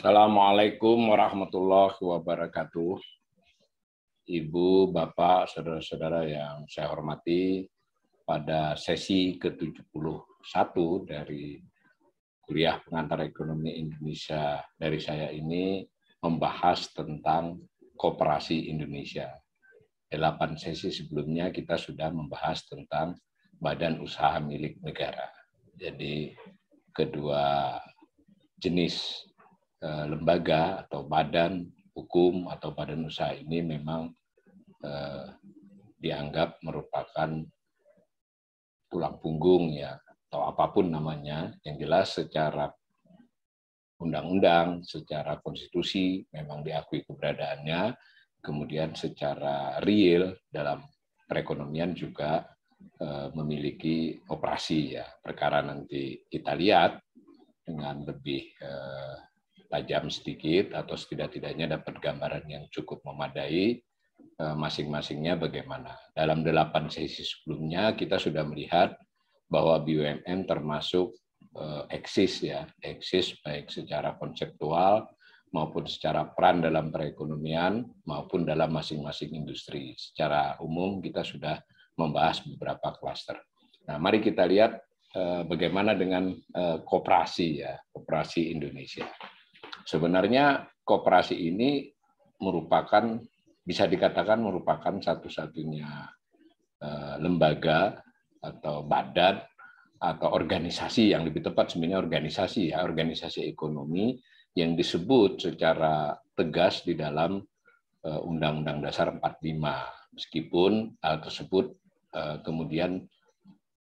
Assalamualaikum warahmatullahi wabarakatuh. Ibu, Bapak, saudara-saudara yang saya hormati, pada sesi ke-71 dari kuliah pengantar ekonomi Indonesia dari saya ini membahas tentang koperasi Indonesia. 8 sesi sebelumnya kita sudah membahas tentang badan usaha milik negara. Jadi kedua jenis lembaga atau badan hukum atau badan usaha ini memang dianggap merupakan tulang punggung ya atau apapun namanya, yang jelas secara undang-undang, secara konstitusi memang diakui keberadaannya, kemudian secara real dalam perekonomian juga memiliki operasi ya. Perkara nanti kita lihat dengan lebih tajam sedikit atau setidak-tidaknya dapat gambaran yang cukup memadai masing-masingnya bagaimana. Dalam 8 sesi sebelumnya kita sudah melihat bahwa BUMN termasuk eksis ya, eksis baik secara konseptual maupun secara peran dalam perekonomian maupun dalam masing-masing industri. Secara umum kita sudah membahas beberapa klaster. Nah, mari kita lihat bagaimana dengan koperasi ya, koperasi Indonesia. Sebenarnya koperasi ini merupakan, bisa dikatakan merupakan satu-satunya lembaga atau badan atau organisasi, yang lebih tepat sebenarnya organisasi ya, organisasi ekonomi yang disebut secara tegas di dalam Undang-Undang Dasar 45, meskipun hal tersebut kemudian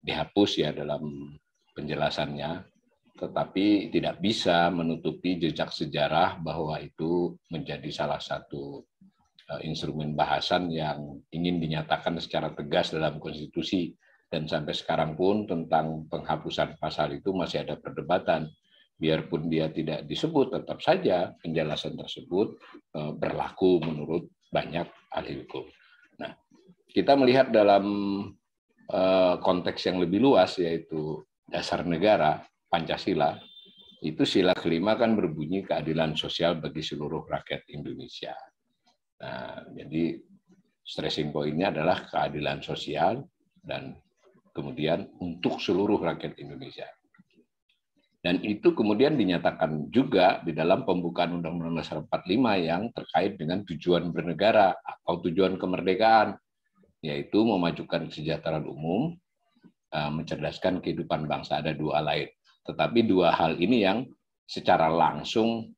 dihapus ya dalam penjelasannya, tetapi tidak bisa menutupi jejak sejarah bahwa itu menjadi salah satu instrumen bahasan yang ingin dinyatakan secara tegas dalam konstitusi. Dan sampai sekarang pun tentang penghapusan pasal itu masih ada perdebatan. Biarpun dia tidak disebut, tetap saja penjelasan tersebut berlaku menurut banyak ahli hukum. Nah, kita melihat dalam konteks yang lebih luas, yaitu dasar negara, Pancasila, itu sila kelima kan berbunyi keadilan sosial bagi seluruh rakyat Indonesia. Nah, jadi stressing point-nya adalah keadilan sosial dan kemudian untuk seluruh rakyat Indonesia. Dan itu kemudian dinyatakan juga di dalam pembukaan Undang-Undang Dasar 45 yang terkait dengan tujuan bernegara atau tujuan kemerdekaan, yaitu memajukan kesejahteraan umum, mencerdaskan kehidupan bangsa. Ada dua lain. Tetapi dua hal ini yang secara langsung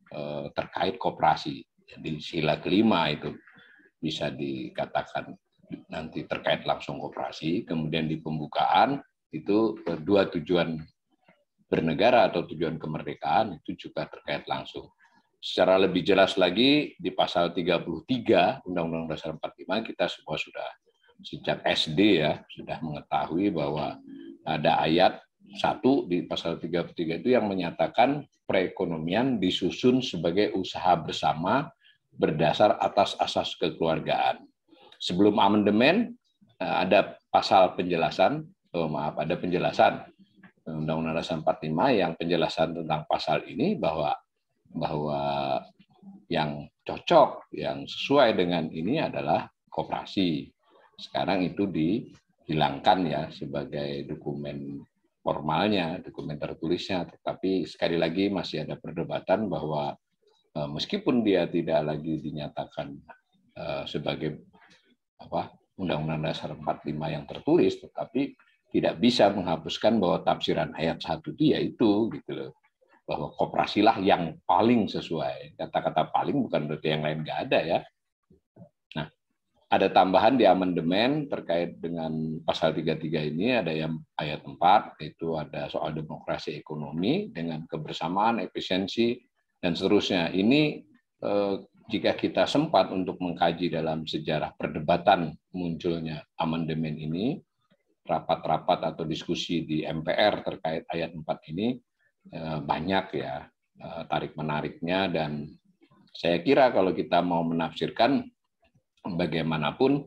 terkait koperasi. Jadi sila kelima itu bisa dikatakan nanti terkait langsung koperasi. Kemudian di pembukaan itu dua tujuan bernegara atau tujuan kemerdekaan itu juga terkait langsung. Secara lebih jelas lagi di pasal 33 Undang-Undang Dasar 45 kita semua sudah sejak SD ya sudah mengetahui bahwa ada ayat 1 di pasal 33 itu yang menyatakan perekonomian disusun sebagai usaha bersama berdasar atas asas kekeluargaan. Sebelum amandemen ada pasal penjelasan, ada penjelasan Undang-Undang Dasar 45 yang penjelasan tentang pasal ini bahwa yang cocok, yang sesuai dengan ini adalah koperasi. Sekarang itu dihilangkan ya sebagai dokumen formalnya, dokumen tertulisnya, tetapi sekali lagi masih ada perdebatan bahwa meskipun dia tidak lagi dinyatakan sebagai Undang-Undang Dasar 45 yang tertulis, tetapi tidak bisa menghapuskan bahwa tafsiran ayat 1 dia itu gitu loh, bahwa koperasilah yang paling sesuai. Kata-kata paling bukan berarti yang lain nggak ada ya. Nah, ada tambahan di amandemen terkait dengan pasal 33 ini, ada yang ayat 4, itu ada soal demokrasi ekonomi dengan kebersamaan, efisiensi, dan seterusnya. Ini jika kita sempat untuk mengkaji dalam sejarah perdebatan munculnya amandemen ini, rapat-rapat atau diskusi di MPR terkait ayat 4 ini banyak ya tarik-menariknya, dan saya kira kalau kita mau menafsirkan bagaimanapun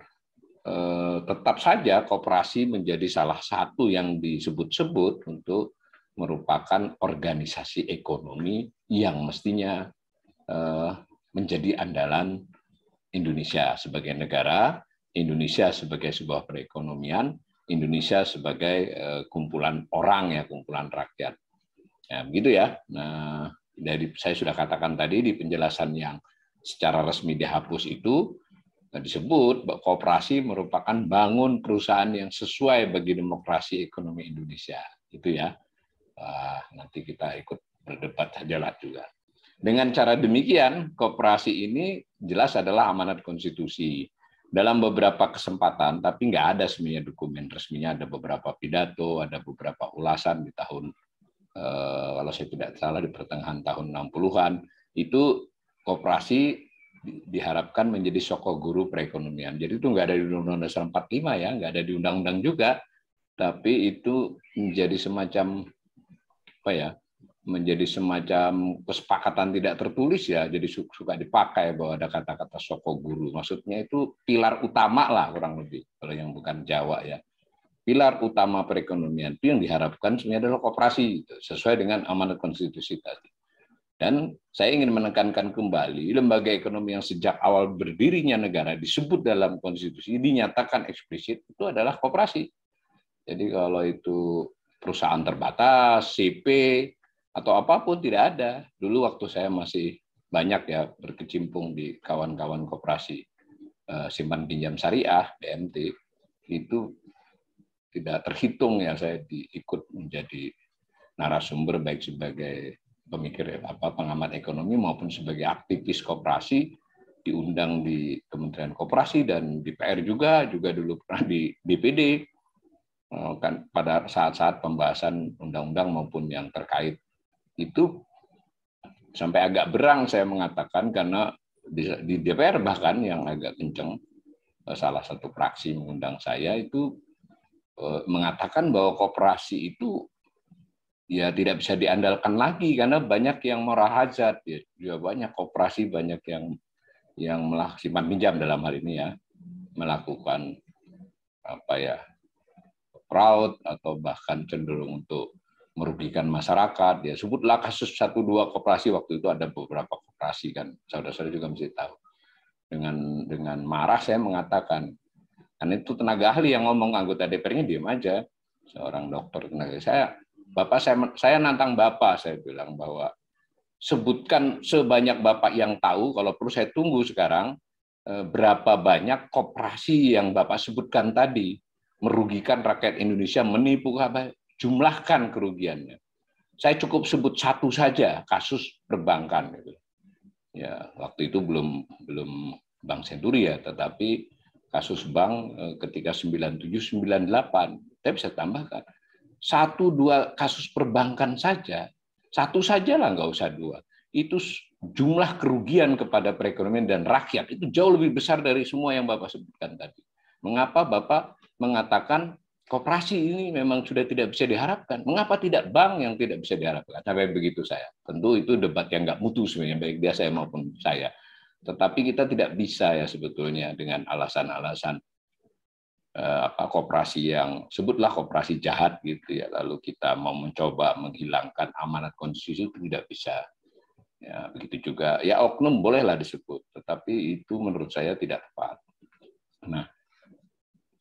tetap saja koperasi menjadi salah satu yang disebut-sebut untuk merupakan organisasi ekonomi yang mestinya menjadi andalan Indonesia sebagai negara, Indonesia sebagai sebuah perekonomian, Indonesia sebagai kumpulan orang ya, kumpulan rakyat. Ya, begitu ya. Nah, saya sudah katakan tadi di penjelasan yang secara resmi dihapus itu disebut bahwa koperasi merupakan bangun perusahaan yang sesuai bagi demokrasi ekonomi Indonesia. Itu ya. Nanti kita ikut berdebat sajalah juga. Dengan cara demikian, koperasi ini jelas adalah amanat konstitusi. Dalam beberapa kesempatan, tapi nggak ada sebenarnya dokumen resminya, ada beberapa pidato, ada beberapa ulasan di tahun, kalau saya tidak salah di pertengahan tahun 60-an, itu koperasi diharapkan menjadi sokok guru perekonomian. Jadi itu nggak ada di Undang-Undang Dasar 45 ya, nggak ada di undang-undang juga, tapi itu menjadi semacam apa ya? Menjadi semacam kesepakatan tidak tertulis ya, jadi suka dipakai bahwa ada kata-kata sokok guru. Maksudnya itu pilar utama lah kurang lebih, kalau yang bukan Jawa ya. Pilar utama perekonomian itu yang diharapkan sebenarnya adalah koperasi, sesuai dengan amanat konstitusi tadi. Dan saya ingin menekankan kembali, lembaga ekonomi yang sejak awal berdirinya negara disebut dalam konstitusi, dinyatakan eksplisit, itu adalah koperasi. Jadi kalau itu perusahaan terbatas, CP, atau apapun tidak ada. Dulu waktu saya masih banyak ya berkecimpung di kawan-kawan koperasi simpan pinjam syariah BMT, itu tidak terhitung ya saya ikut menjadi narasumber baik sebagai pemikir pengamat ekonomi maupun sebagai aktivis koperasi, diundang di Kementerian Koperasi dan di PR juga dulu pernah di DPD kan pada saat-saat pembahasan undang-undang maupun yang terkait. Itu sampai agak berang saya mengatakan karena di DPR bahkan yang agak kenceng, salah satu fraksi mengundang saya itu mengatakan bahwa koperasi itu ya tidak bisa diandalkan lagi karena banyak yang moral hazard ya, juga banyak koperasi banyak yang simpan pinjam dalam hal ini ya melakukan apa ya fraud atau bahkan cenderung untuk merugikan masyarakat. Ya, sebutlah kasus 1-2 koperasi, waktu itu ada beberapa koperasi kan, saudara-saudara juga mesti tahu. Dengan marah saya mengatakan, karena itu tenaga ahli yang ngomong, anggota DPR-nya diam aja, seorang dokter tenaga. Saya nantang Bapak, saya bilang bahwa sebutkan sebanyak Bapak yang tahu, kalau perlu saya tunggu sekarang, berapa banyak koperasi yang Bapak sebutkan tadi, merugikan rakyat Indonesia, menipu jumlahkan kerugiannya. Saya cukup sebut satu saja, kasus perbankan. Gitu. Ya, waktu itu belum Bank Senturi ya, tetapi kasus bank ketika 97-98, saya bisa tambahkan. 1-2 kasus perbankan saja, satu saja lah, nggak usah 2. Itu jumlah kerugian kepada perekonomian dan rakyat itu jauh lebih besar dari semua yang Bapak sebutkan tadi. Mengapa Bapak mengatakan koperasi ini memang sudah tidak bisa diharapkan. Mengapa tidak bank yang tidak bisa diharapkan? Sampai begitu saya. Tentu itu debat yang nggak mutu sebenarnya, baik dia saya maupun saya. Tetapi kita tidak bisa ya sebetulnya dengan alasan-alasan koperasi yang sebutlah koperasi jahat gitu ya. Lalu kita mau mencoba menghilangkan amanat konstitusi itu tidak bisa. Ya, begitu juga ya oknum bolehlah disebut, tetapi itu menurut saya tidak tepat. Nah,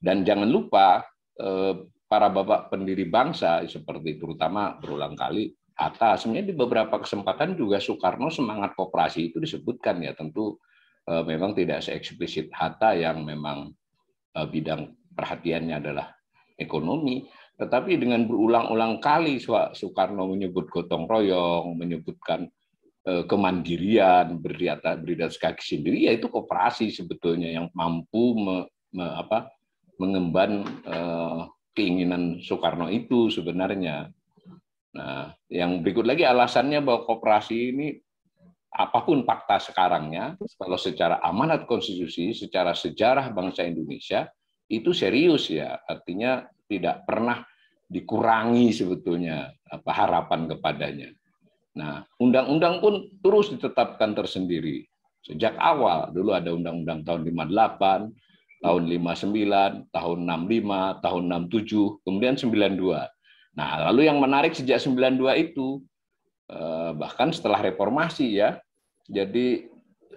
dan jangan lupa para bapak pendiri bangsa seperti terutama berulang kali Hatta, sebenarnya di beberapa kesempatan juga Soekarno semangat koperasi itu disebutkan ya, tentu memang tidak se-eksplisit Hatta yang memang bidang perhatiannya adalah ekonomi, tetapi dengan berulang-ulang kali Soekarno menyebut gotong royong, menyebutkan kemandirian, berdiri atas kaki sendiri, ya itu koperasi sebetulnya yang mampu mengemban keinginan Soekarno itu sebenarnya. Nah, yang berikut lagi alasannya bahwa koperasi ini apapun fakta sekarangnya, kalau secara amanat konstitusi, secara sejarah bangsa Indonesia itu serius ya, artinya tidak pernah dikurangi sebetulnya harapan kepadanya. Nah, undang-undang pun terus ditetapkan tersendiri sejak awal. Dulu ada undang-undang tahun 58. Tahun 59, tahun 65, tahun 67, kemudian 92. Nah, lalu yang menarik sejak 92 itu, bahkan setelah reformasi ya, Jadi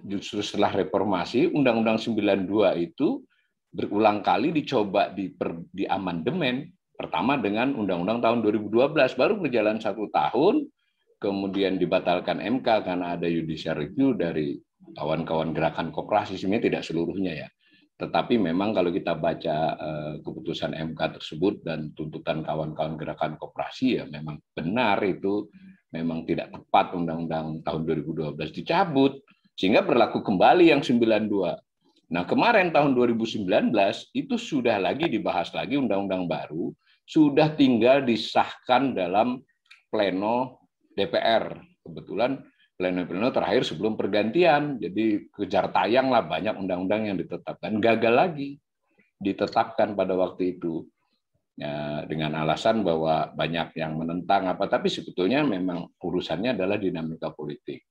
justru setelah reformasi, Undang-Undang 92 itu berulang kali dicoba di amandemen. Pertama dengan Undang-Undang tahun 2012, baru berjalan 1 tahun, kemudian dibatalkan MK karena ada judicial review dari kawan-kawan gerakan koperasi, sebenarnya tidak seluruhnya ya. Tetapi memang kalau kita baca keputusan MK tersebut dan tuntutan kawan-kawan gerakan koperasi, ya memang benar itu memang tidak tepat Undang-Undang tahun 2012 dicabut, sehingga berlaku kembali yang 92. Nah, kemarin tahun 2019 itu sudah lagi dibahas lagi Undang-Undang baru, sudah tinggal disahkan dalam pleno DPR. Kebetulan pleno terakhir sebelum pergantian, jadi kejar tayang lah banyak undang-undang yang ditetapkan, gagal lagi ditetapkan pada waktu itu. Ya, dengan alasan bahwa banyak yang menentang tapi sebetulnya memang urusannya adalah dinamika politik.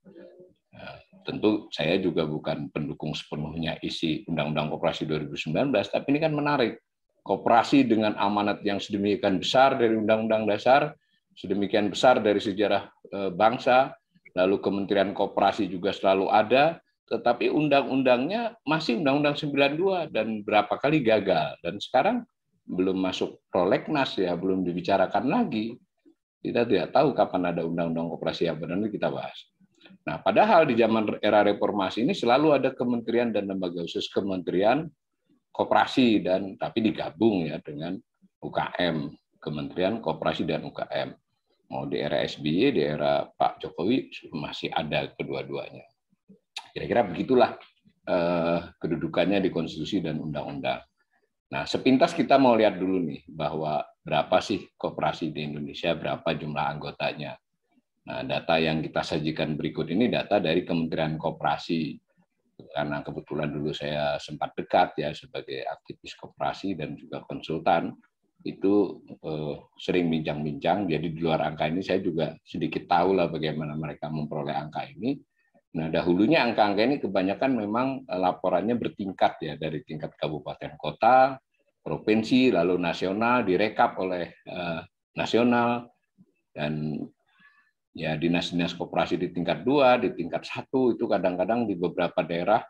Tentu saya juga bukan pendukung sepenuhnya isi Undang-Undang Koperasi 2019, tapi ini kan menarik. Koperasi dengan amanat yang sedemikian besar dari Undang-Undang Dasar, sedemikian besar dari sejarah bangsa, lalu Kementerian Koperasi juga selalu ada, tetapi undang-undangnya masih Undang-Undang 92 dan berapa kali gagal. Dan sekarang belum masuk prolegnas ya, belum dibicarakan lagi. Kita tidak tahu kapan ada undang-undang koperasi yang benar, kita bahas. Nah, padahal di zaman era reformasi ini selalu ada kementerian dan lembaga khusus, kementerian koperasi dan tapi digabung ya dengan UKM, Kementerian Koperasi dan UKM. Mau di era SBY, di era Pak Jokowi masih ada kedua-duanya. Kira-kira begitulah kedudukannya di konstitusi dan undang-undang. Nah, sepintas kita mau lihat dulu nih bahwa berapa sih koperasi di Indonesia, berapa jumlah anggotanya. Nah, data yang kita sajikan berikut ini data dari Kementerian Koperasi. Karena kebetulan dulu saya sempat dekat ya sebagai aktivis koperasi dan juga konsultan, itu sering bincang-bincang. Jadi di luar angka ini saya juga sedikit tahu lah bagaimana mereka memperoleh angka ini. Nah, dahulunya angka-angka ini kebanyakan memang laporannya bertingkat ya, dari tingkat kabupaten kota, provinsi, lalu nasional, direkap oleh nasional, dan ya dinas-dinas koperasi di tingkat 2, di tingkat 1, itu kadang-kadang di beberapa daerah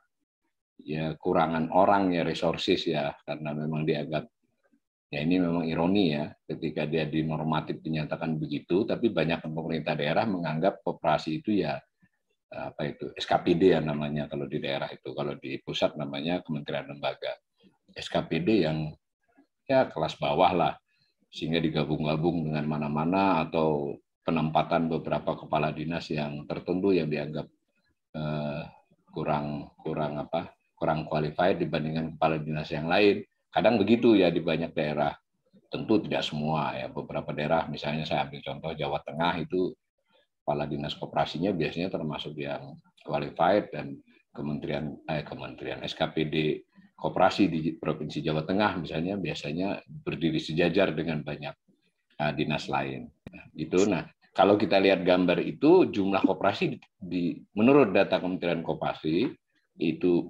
ya kurangan orang ya, resources ya, karena memang dianggap, ya ini memang ironi ya, ketika dia di normatif dinyatakan begitu, tapi banyak pemerintah daerah menganggap koperasi itu ya SKPD ya namanya kalau di daerah itu, kalau di pusat namanya Kementerian Lembaga. SKPD yang ya kelas bawah lah, sehingga digabung-gabung dengan mana-mana atau penempatan beberapa kepala dinas yang tertentu yang dianggap kurang qualified dibandingkan kepala dinas yang lain. Kadang begitu ya di banyak daerah. Tentu tidak semua ya, beberapa daerah misalnya saya ambil contoh Jawa Tengah itu kepala dinas koperasinya biasanya termasuk yang qualified, dan kementerian SKPD koperasi di Provinsi Jawa Tengah misalnya biasanya berdiri sejajar dengan banyak dinas lain. Nah, kalau kita lihat gambar itu, jumlah koperasi menurut data Kementerian Koperasi itu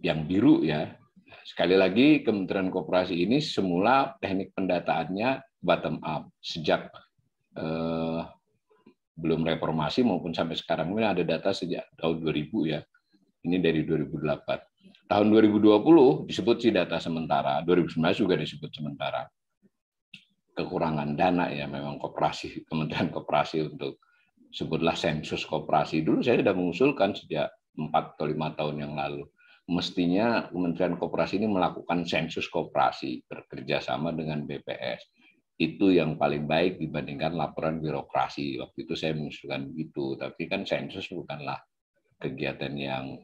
yang biru ya. Sekali lagi, Kementerian Koperasi ini semula teknik pendataannya bottom up sejak belum reformasi maupun sampai sekarang. Ini ada data sejak tahun 2000 ya. Ini dari 2008. Tahun 2020 disebut sih data sementara, 2019 juga disebut sementara. Kekurangan dana ya memang koperasi, Kementerian Koperasi untuk sebutlah sensus koperasi. Dulu saya sudah mengusulkan sejak 4 atau 5 tahun yang lalu. Mestinya Kementerian Koperasi ini melakukan sensus koperasi bekerja sama dengan BPS. Itu yang paling baik dibandingkan laporan birokrasi. Waktu itu saya mengusulkan begitu, tapi kan sensus bukanlah kegiatan yang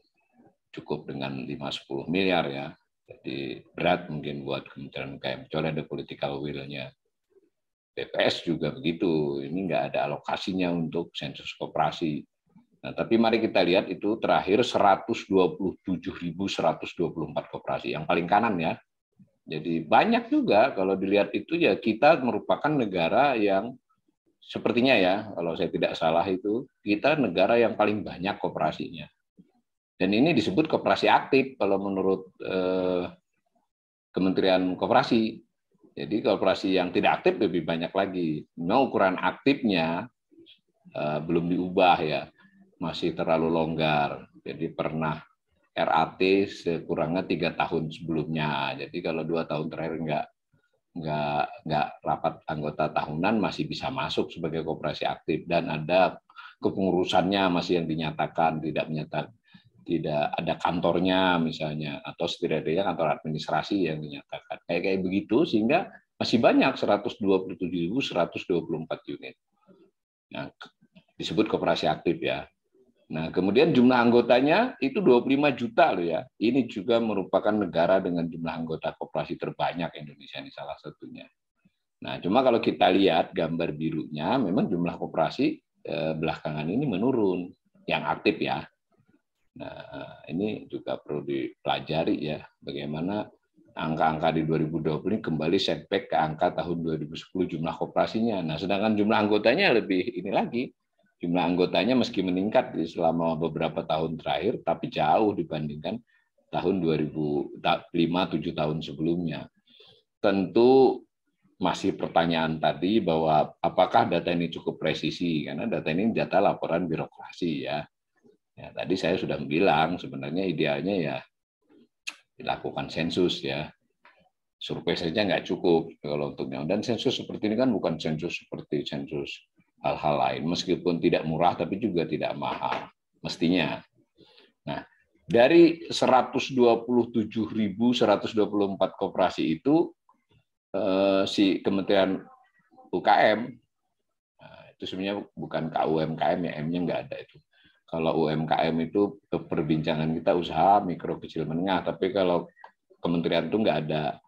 cukup dengan 5-10 miliar ya. Jadi berat mungkin buat Kementerian UKM, kecuali ada political will-nya. BPS juga begitu, ini nggak ada alokasinya untuk sensus koperasi. Nah, tapi mari kita lihat itu terakhir 127.124 koperasi, yang paling kanan ya. Jadi banyak juga kalau dilihat itu ya, kita merupakan negara yang sepertinya ya, kalau saya tidak salah itu, kita negara yang paling banyak koperasinya. Dan ini disebut koperasi aktif kalau menurut Kementerian Koperasi. Jadi koperasi yang tidak aktif lebih banyak lagi. Memang ukuran aktifnya belum diubah ya. masih terlalu longgar. Jadi pernah RAT sekurangnya 3 tahun sebelumnya. Jadi kalau 2 tahun terakhir nggak rapat anggota tahunan masih bisa masuk sebagai koperasi aktif, dan ada kepengurusannya masih yang dinyatakan, tidak ada kantornya misalnya, atau setidaknya kantor administrasi yang dinyatakan kayak begitu, sehingga masih banyak 127.124 unit. Nah, disebut koperasi aktif ya. Nah, kemudian jumlah anggotanya itu 25 juta loh ya. Ini juga merupakan negara dengan jumlah anggota koperasi terbanyak, Indonesia ini salah satunya. Nah, cuma kalau kita lihat gambar birunya, memang jumlah koperasi belakangan ini menurun, yang aktif ya. Nah, ini juga perlu dipelajari ya, bagaimana angka-angka di 2020 ini kembali setback ke angka tahun 2010 jumlah koperasinya. Nah, sedangkan jumlah anggotanya lebih ini lagi. Jumlah anggotanya meski meningkat selama beberapa tahun terakhir, tapi jauh dibandingkan tahun 2005-7 tahun sebelumnya. Tentu masih pertanyaan tadi bahwa apakah data ini cukup presisi, karena data ini data laporan birokrasi ya. Ya, tadi saya sudah bilang sebenarnya idealnya ya dilakukan sensus ya. Survei saja nggak cukup kalau untuknya. Dan sensus seperti ini kan bukan sensus seperti sensus hal-hal lain, meskipun tidak murah tapi juga tidak mahal mestinya. Nah, dari 127.124 koperasi itu si Kementerian UKM, nah, itu sebenarnya bukan KUMKM ya, M-nya nggak ada itu. Kalau UMKM itu perbincangan kita usaha mikro kecil menengah, tapi kalau kementerian itu nggak ada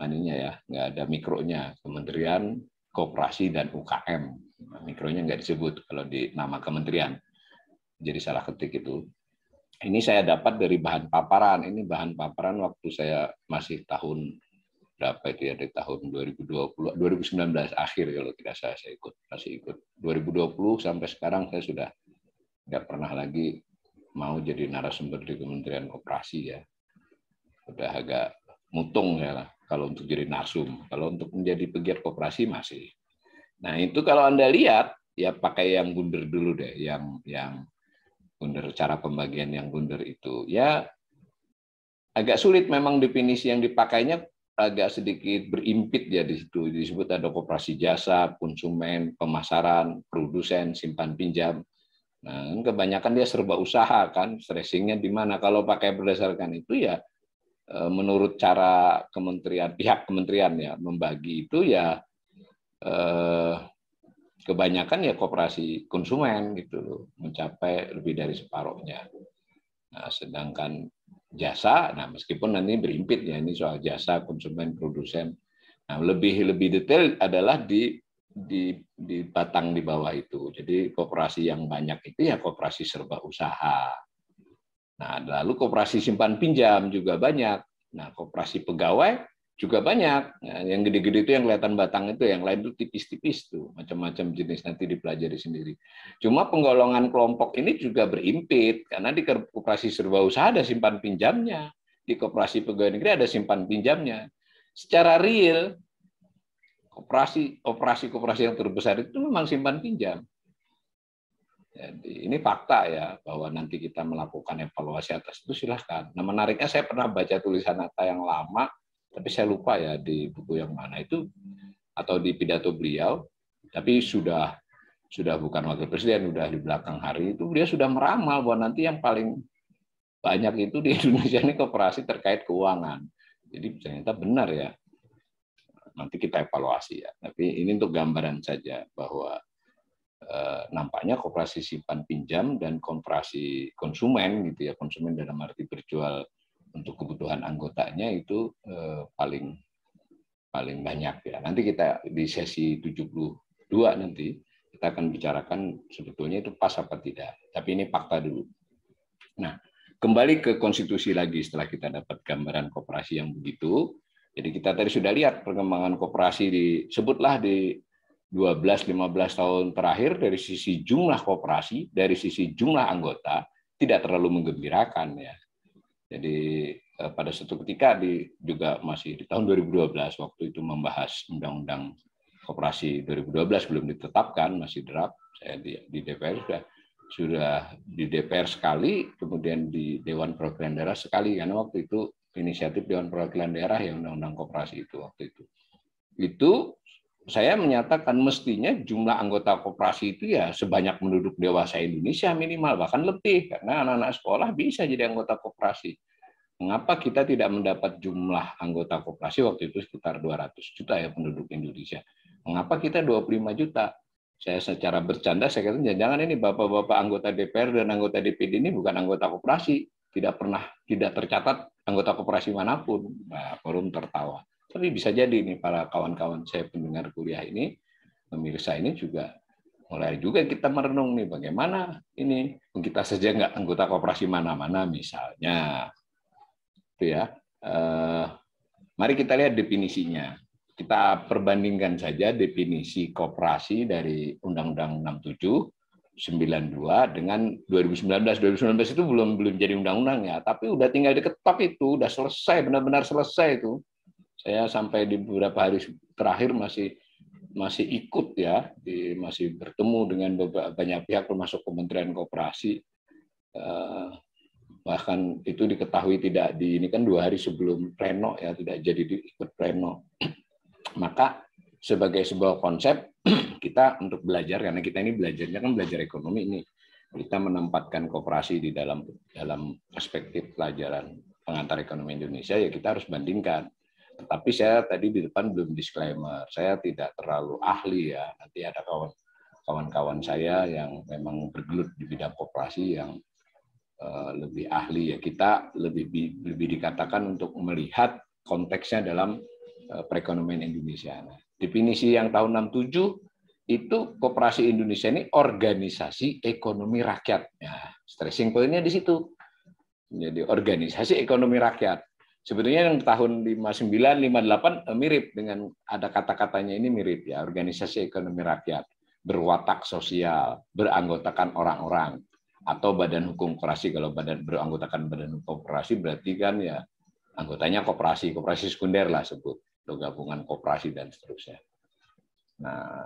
aninya ya, nggak ada mikronya. Kementerian Koperasi dan UKM, mikronya nggak disebut kalau di nama kementerian, jadi salah ketik itu. Ini saya dapat dari bahan paparan. Ini bahan paparan waktu saya masih tahun berapa itu ya, dari tahun 2019 akhir kalau tidak salah saya masih ikut 2020 sampai sekarang saya sudah nggak pernah lagi mau jadi narasumber di Kementerian Koperasi ya, udah agak mutung ya lah kalau untuk jadi narsum. Kalau untuk menjadi pegiat koperasi masih. Nah, itu kalau Anda lihat ya pakai yang bundar dulu deh, yang bundar, cara pembagian yang bundar itu. Ya agak sulit memang definisi yang dipakainya, agak sedikit berimpit ya di situ. Disebut ada koperasi jasa, konsumen, pemasaran, produsen, simpan pinjam. Nah, kebanyakan dia serba usaha kan, stressingnya di mana? Kalau pakai berdasarkan itu ya menurut cara pihak kementerian ya membagi itu ya kebanyakan ya koperasi konsumen gitu loh, mencapai lebih dari separuhnya. Nah, sedangkan jasa, nah meskipun nanti berimpit ya ini soal jasa, konsumen, produsen. Nah, lebih detail adalah di batang di bawah itu. Jadi koperasi yang banyak itu ya koperasi serba usaha. Nah, lalu koperasi simpan pinjam juga banyak. Nah, koperasi pegawai juga banyak. Nah, yang gede-gede itu yang kelihatan batang itu, yang lain itu tipis-tipis tuh, macam-macam jenis, nanti dipelajari sendiri. Cuma penggolongan kelompok ini juga berimpit, karena di koperasi serba usaha ada simpan pinjamnya, di koperasi pegawai negeri ada simpan pinjamnya. Secara real, koperasi yang terbesar itu memang simpan pinjam. Jadi ini fakta ya, bahwa nanti kita melakukan evaluasi atas itu silahkan. Nah, menariknya saya pernah baca tulisan Atta yang lama, tapi saya lupa ya di buku yang mana itu, atau di pidato beliau, tapi sudah bukan wakil presiden, sudah di belakang hari itu, dia sudah meramal bahwa nanti yang paling banyak itu di Indonesia ini koperasi terkait keuangan. Jadi ternyata benar ya, nanti kita evaluasi ya. Tapi ini untuk gambaran saja bahwa nampaknya koperasi simpan pinjam dan koperasi konsumen gitu ya, konsumen dalam arti berjual untuk kebutuhan anggotanya itu paling banyak ya. Nanti kita di sesi 72 nanti kita akan bicarakan sebetulnya itu pas apa tidak. Tapi ini fakta dulu. Nah, kembali ke konstitusi lagi setelah kita dapat gambaran koperasi yang begitu. Jadi kita tadi sudah lihat perkembangan koperasi disebutlah di 12-15 tahun terakhir dari sisi jumlah koperasi, dari sisi jumlah anggota tidak terlalu menggembirakan ya. Jadi pada suatu ketika juga masih di tahun 2012 waktu itu membahas undang-undang koperasi 2012 belum ditetapkan, masih draft, saya di DPR sudah sudah di DPR sekali, kemudian di Dewan Perwakilan Daerah sekali, karena waktu itu inisiatif Dewan Perwakilan Daerah ya undang-undang koperasi itu waktu itu. Itu saya menyatakan mestinya jumlah anggota koperasi itu ya sebanyak penduduk dewasa Indonesia minimal, bahkan lebih, karena anak-anak sekolah bisa jadi anggota koperasi. Mengapa kita tidak mendapat jumlah anggota koperasi waktu itu sekitar 200 juta ya penduduk Indonesia. Mengapa kita 25 juta? Saya secara bercanda, saya katakan jangan-jangan ini bapak-bapak anggota DPR dan anggota DPD ini bukan anggota koperasi. Tidak tercatat anggota koperasi manapun. Nah, forum tertawa. Tapi bisa jadi nih para kawan-kawan saya pendengar kuliah ini, pemirsa ini juga mulai juga kita merenung nih bagaimana ini kita saja nggak anggota koperasi mana-mana misalnya. Itu ya. Mari kita lihat definisinya. Kita perbandingkan saja definisi koperasi dari Undang-Undang 67, 92 dengan 2019. 2019 itu belum jadi undang-undang ya, tapi udah tinggal diketok itu, udah selesai, benar-benar selesai itu. Saya sampai di beberapa hari terakhir masih ikut ya, masih bertemu dengan banyak pihak termasuk Kementerian Koperasi. Bahkan itu diketahui tidak ini kan 2 hari sebelum pleno ya, tidak jadi ikut pleno. Maka sebagai sebuah konsep kita untuk belajar, karena kita ini belajarnya kan belajar ekonomi ini, kita menempatkan koperasi di dalam perspektif pelajaran pengantar ekonomi Indonesia, ya kita harus bandingkan. Tetapi saya tadi di depan belum disclaimer, saya tidak terlalu ahli ya, nanti ada kawan-kawan saya yang memang bergelut di bidang koperasi yang lebih ahli ya, kita lebih dikatakan untuk melihat konteksnya dalam perekonomian Indonesia. Nah, definisi yang tahun 67 itu koperasi Indonesia ini organisasi ekonomi rakyat. Ya, stressing pointnya di situ. Jadi organisasi ekonomi rakyat. Sebetulnya yang tahun 59, 58 mirip dengan ada kata-katanya ini mirip ya, organisasi ekonomi rakyat, berwatak sosial, beranggotakan orang-orang, atau badan hukum koperasi. Kalau beranggotakan badan hukum koperasi berarti kan ya anggotanya koperasi sekunder lah sebut, atau gabungan koperasi dan seterusnya. Nah,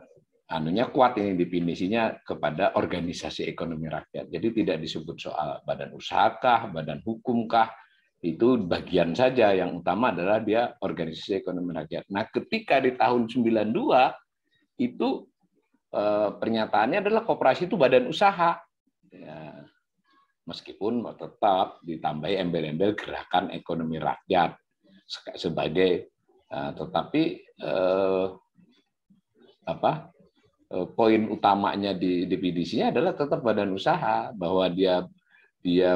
anunya kuat ini definisinya kepada organisasi ekonomi rakyat. Jadi tidak disebut soal badan usahakah, badan hukumkah, itu bagian saja, yang utama adalah dia organisasi ekonomi rakyat. Nah, ketika di tahun 92 itu pernyataannya adalah koperasi itu badan usaha. Ya, meskipun tetap ditambahi embel-embel gerakan ekonomi rakyat sebagai tetapi poin utamanya di definisinya adalah tetap badan usaha, bahwa dia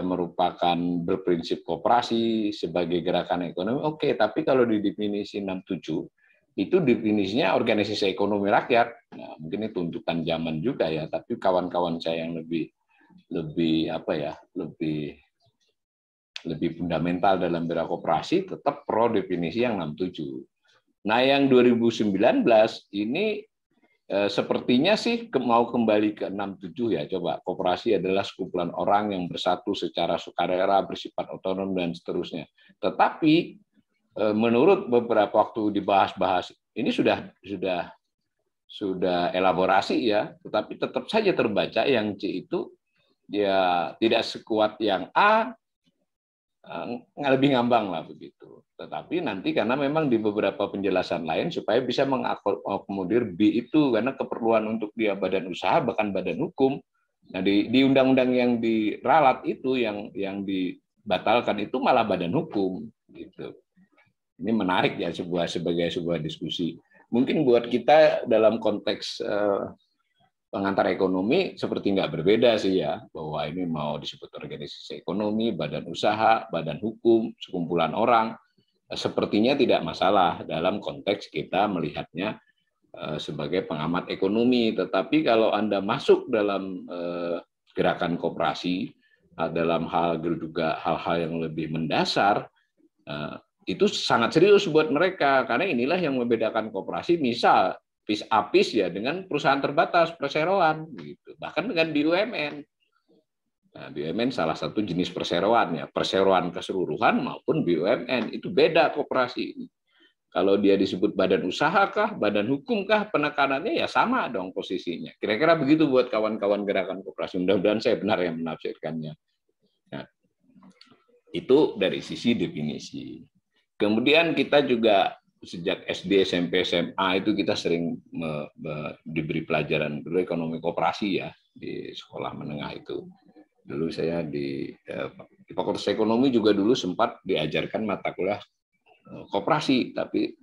merupakan berprinsip koperasi sebagai gerakan ekonomi. Oke, tapi kalau di definisi 67 itu definisinya organisasi ekonomi rakyat. Nah, mungkin itu tuntutan zaman juga ya, tapi kawan-kawan saya yang lebih fundamental dalam birokrasi tetap pro definisi yang 67. Nah, yang 2019 ini sepertinya sih mau kembali ke 67 ya. Coba, koperasi adalah sekumpulan orang yang bersatu secara sukarela, bersifat otonom dan seterusnya. Tetapi menurut beberapa waktu dibahas-bahas, ini sudah elaborasi ya, tetapi tetap saja terbaca yang C itu ya tidak sekuat yang A, lebih ngambang lah begitu. Tetapi nanti karena memang di beberapa penjelasan lain supaya bisa mengakomodir B itu, karena keperluan untuk dia badan usaha bahkan badan hukum. Nah, di undang-undang yang diralat itu yang dibatalkan itu malah badan hukum gitu. Ini menarik ya sebagai sebuah diskusi. Mungkin buat kita dalam konteks pengantar ekonomi seperti nggak berbeda sih ya, bahwa ini mau disebut organisasi ekonomi, badan usaha, badan hukum, sekumpulan orang, sepertinya tidak masalah dalam konteks kita melihatnya sebagai pengamat ekonomi. Tetapi kalau Anda masuk dalam gerakan koperasi, dalam hal-hal yang lebih mendasar, itu sangat serius buat mereka, karena inilah yang membedakan koperasi, misal APIS ya dengan perusahaan terbatas perseroan gitu, bahkan dengan BUMN. Nah, BUMN salah satu jenis perseroan ya, perseroan keseluruhan maupun BUMN, itu beda koperasi. Kalau dia disebut badan usaha kah, badan hukum kah, penekanannya ya sama dong posisinya. Kira-kira begitu buat kawan-kawan gerakan koperasi. Mudah-mudahan saya benar yang menafsirkannya. Nah, itu dari sisi definisi. Kemudian kita juga sejak SD, SMP, SMA itu kita sering diberi pelajaran dulu ekonomi koperasi ya di sekolah menengah itu. Dulu saya di Fakultas Ekonomi juga dulu sempat diajarkan mata kuliah koperasi, tapi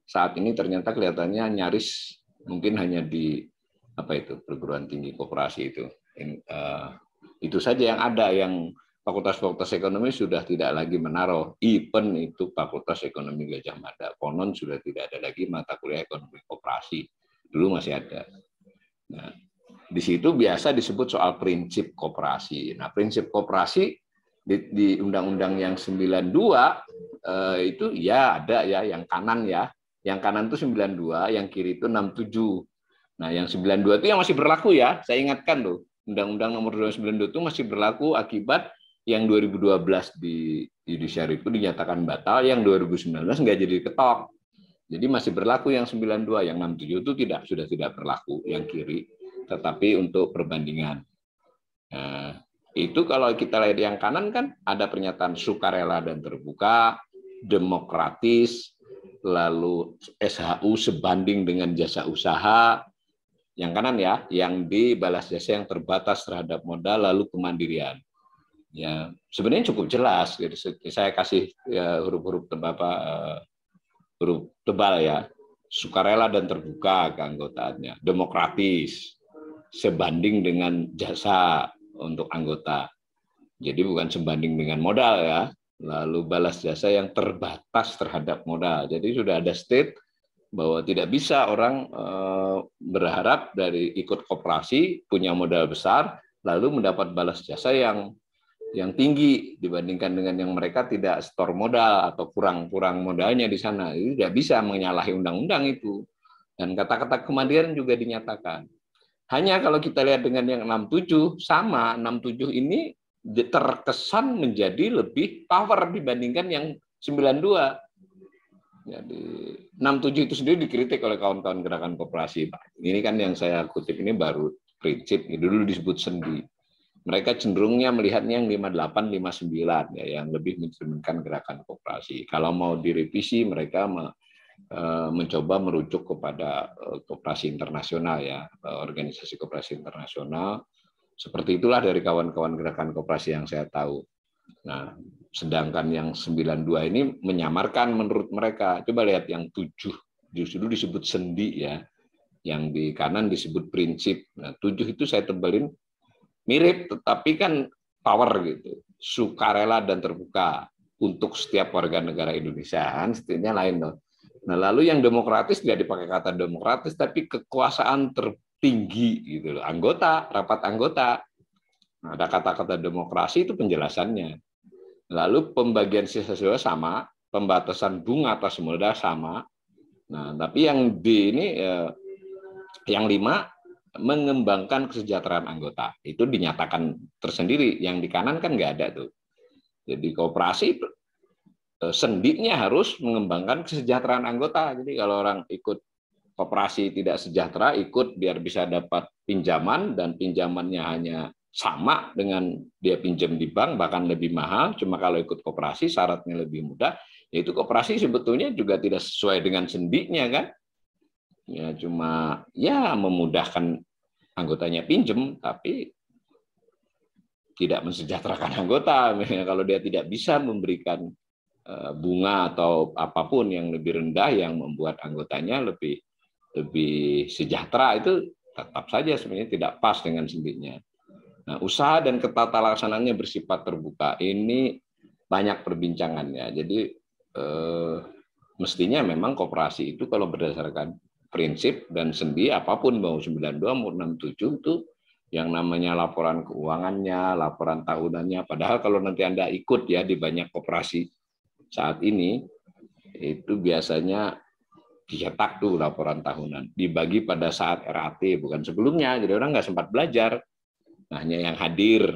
saat ini ternyata kelihatannya nyaris mungkin hanya di perguruan tinggi koperasi itu. Itu saja yang ada, yang fakultas-fakultas ekonomi sudah tidak lagi menaruh, even itu Fakultas Ekonomi Gajah Mada, konon sudah tidak ada lagi mata kuliah ekonomi koperasi. Dulu masih ada. Nah, di situ biasa disebut soal prinsip koperasi. Nah, prinsip koperasi di Undang-Undang yang 92 itu ya ada ya, yang kanan ya. Yang kanan itu 92, yang kiri itu 67. Nah, yang 92 itu yang masih berlaku ya. Saya ingatkan loh, Undang-Undang nomor 292 itu masih berlaku akibat yang 2012 di Judiciary itu dinyatakan batal, yang 2019 nggak jadi ketok. Jadi masih berlaku yang 92, yang 67 itu sudah tidak berlaku, yang kiri. Tetapi untuk perbandingan. Nah, itu kalau kita lihat yang kanan kan ada pernyataan sukarela dan terbuka, demokratis, lalu SHU sebanding dengan jasa usaha, yang kanan ya, yang di balas jasa yang terbatas terhadap modal, lalu kemandirian. Ya, sebenarnya cukup jelas. Jadi saya kasih ya, huruf tebal ya, sukarela dan terbuka keanggotaannya, demokratis, sebanding dengan jasa untuk anggota. Jadi bukan sebanding dengan modal ya. Lalu balas jasa yang terbatas terhadap modal. Jadi sudah ada state bahwa tidak bisa orang berharap dari ikut koperasi punya modal besar lalu mendapat balas jasa yang tinggi dibandingkan dengan yang mereka tidak setor modal atau kurang modalnya di sana. Itu tidak bisa menyalahi undang-undang itu. Dan kata-kata kemandirian juga dinyatakan. Hanya kalau kita lihat dengan yang 67, sama 67 ini terkesan menjadi lebih power dibandingkan yang 92. Jadi 67 itu sendiri dikritik oleh kawan-kawan gerakan koperasi. Ini kan yang saya kutip ini baru prinsip, dulu disebut sendi. Mereka cenderungnya melihatnya yang 58, 59 ya, yang lebih mencerminkan gerakan koperasi. Kalau mau direvisi mereka mencoba merujuk kepada koperasi internasional ya, organisasi koperasi internasional. Seperti itulah dari kawan-kawan gerakan koperasi yang saya tahu. Nah, sedangkan yang 92 ini menyamarkan menurut mereka. Coba lihat yang 7, justru disebut sendi ya. Yang di kanan disebut prinsip. Nah, 7 itu saya tebelin mirip, tetapi kan power gitu. Sukarela dan terbuka untuk setiap warga negara Indonesia. Setidaknya lain loh. Nah, lalu yang demokratis tidak dipakai kata demokratis, tapi kekuasaan tertinggi gitu loh. Anggota, rapat anggota. Nah, ada kata-kata demokrasi itu penjelasannya. Lalu pembagian sisa-sisa sama, pembatasan bunga atas modal sama. Nah, tapi yang D ini yang 5 mengembangkan kesejahteraan anggota. Itu dinyatakan tersendiri. Yang di kanan kan nggak ada tuh. Jadi koperasi sendinya harus mengembangkan kesejahteraan anggota. Jadi kalau orang ikut koperasi tidak sejahtera, ikut biar bisa dapat pinjaman dan pinjamannya hanya sama dengan dia pinjam di bank, bahkan lebih mahal. Cuma kalau ikut koperasi syaratnya lebih mudah. Yaitu koperasi sebetulnya juga tidak sesuai dengan sendinya kan. Ya cuma ya memudahkan anggotanya pinjam, tapi tidak mensejahterakan anggota. Misalnya kalau dia tidak bisa memberikan bunga atau apapun yang lebih rendah yang membuat anggotanya lebih sejahtera, itu tetap saja sebenarnya tidak pas dengan sendinya. Nah, usaha dan ketata laksanaannya bersifat terbuka. Ini banyak perbincangannya. Jadi mestinya memang koperasi itu kalau berdasarkan prinsip dan sendi apapun mau 92 mau 67 itu yang namanya laporan keuangannya, laporan tahunannya. Padahal kalau nanti Anda ikut ya di banyak koperasi saat ini itu biasanya dicetak tuh laporan tahunan, dibagi pada saat RAT bukan sebelumnya, jadi orang nggak sempat belajar. Nah, hanya yang hadir,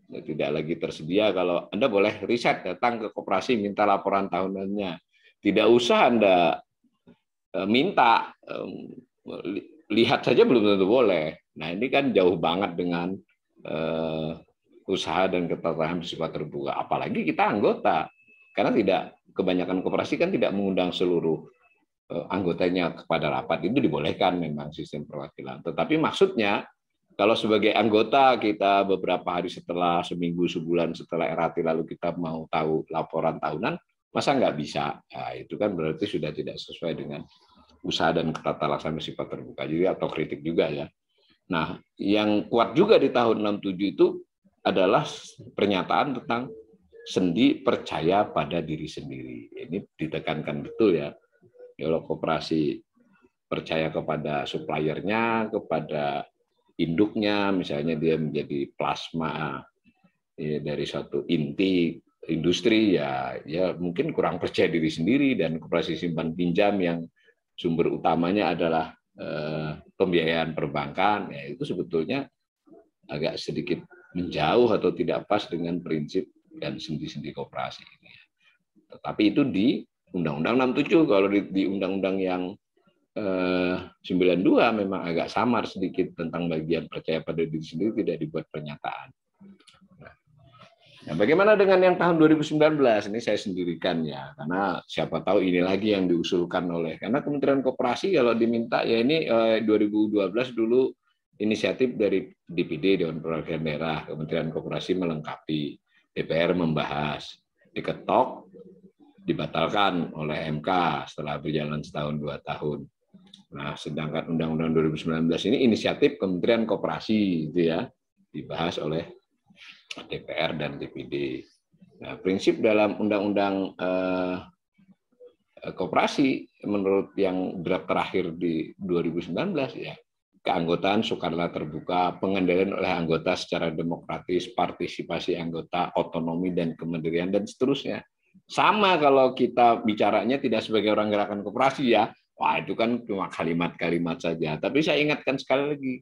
tidak lagi tersedia. Kalau Anda boleh riset, datang ke koperasi minta laporan tahunannya. Tidak usah Anda minta, lihat saja belum tentu boleh. Nah ini kan jauh banget dengan usaha dan ketertarikan bersifat terbuka. Apalagi kita anggota, karena tidak, kebanyakan koperasi kan tidak mengundang seluruh anggotanya kepada rapat. Itu dibolehkan memang sistem perwakilan. Tetapi maksudnya kalau sebagai anggota kita beberapa hari setelah, seminggu, sebulan setelah RAT lalu kita mau tahu laporan tahunan, masa nggak bisa? Nah, itu kan berarti sudah tidak sesuai dengan usaha dan tata laksana bersifat terbuka juga, atau kritik juga ya. Nah, yang kuat juga di tahun 67 itu adalah pernyataan tentang sendi percaya pada diri sendiri. Ini ditekankan betul ya. Kalau koperasi percaya kepada suppliernya, kepada induknya, misalnya dia menjadi plasma ya, dari suatu inti industri, ya mungkin kurang percaya diri sendiri. Dan koperasi simpan pinjam yang sumber utamanya adalah pembiayaan perbankan, ya itu sebetulnya agak sedikit menjauh atau tidak pas dengan prinsip dan sendi-sendi koperasi ini. Tetapi itu di Undang-Undang 67, kalau di Undang-Undang yang 92 memang agak samar sedikit tentang bagian percaya pada diri sendiri, tidak dibuat pernyataan. Nah, bagaimana dengan yang tahun 2019? Ini saya sendirikan ya, karena siapa tahu ini lagi yang diusulkan oleh, karena Kementerian Koperasi kalau diminta ya ini 2012 dulu inisiatif dari DPD, Dewan Perwakilan Daerah, Kementerian Koperasi melengkapi, DPR membahas, diketok, dibatalkan oleh MK setelah berjalan setahun 2 tahun. Nah, sedangkan Undang-Undang 2019 ini inisiatif Kementerian Koperasi itu ya, dibahas oleh DPR dan DPD. Nah, prinsip dalam Undang-Undang Koperasi menurut yang draft terakhir di 2019 ya, keanggotaan sukarela terbuka, pengendalian oleh anggota secara demokratis, partisipasi anggota, otonomi dan kemandirian dan seterusnya. Sama kalau kita bicaranya tidak sebagai orang gerakan koperasi ya, wah itu kan cuma kalimat-kalimat saja. Tapi saya ingatkan sekali lagi,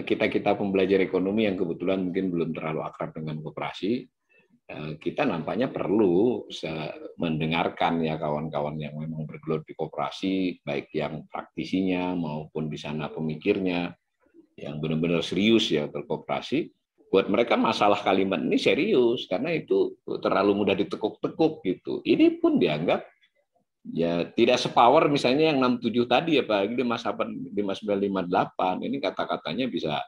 kita pembelajar ekonomi yang kebetulan mungkin belum terlalu akrab dengan koperasi, kita nampaknya perlu mendengarkan ya kawan-kawan yang memang bergelut di koperasi, baik yang praktisinya maupun di sana pemikirnya, yang benar-benar serius ya berkoperasi. Buat mereka masalah kalimat ini serius, karena itu terlalu mudah ditekuk-tekuk gitu. Ini pun dianggap ya tidak sepower misalnya yang 67 tadi, apalagi di masa 1958 ini kata-katanya bisa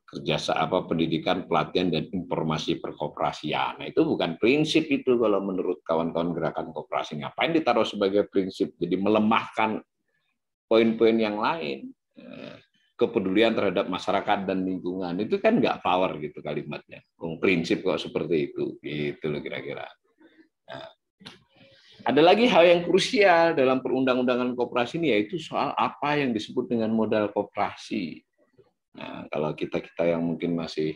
kerja pendidikan, pelatihan dan informasi perkoperasian. Nah, itu bukan prinsip itu kalau menurut kawan-kawan gerakan koperasi. Ngapain ditaruh sebagai prinsip? Jadi melemahkan poin-poin yang lain. Kepedulian terhadap masyarakat dan lingkungan itu kan nggak power gitu kalimatnya. Prinsip kok seperti itu, gitu loh kira-kira. Nah, ada lagi hal yang krusial dalam perundang-undangan koperasi ini, yaitu soal apa yang disebut dengan modal koperasi. Nah, kalau kita yang mungkin masih,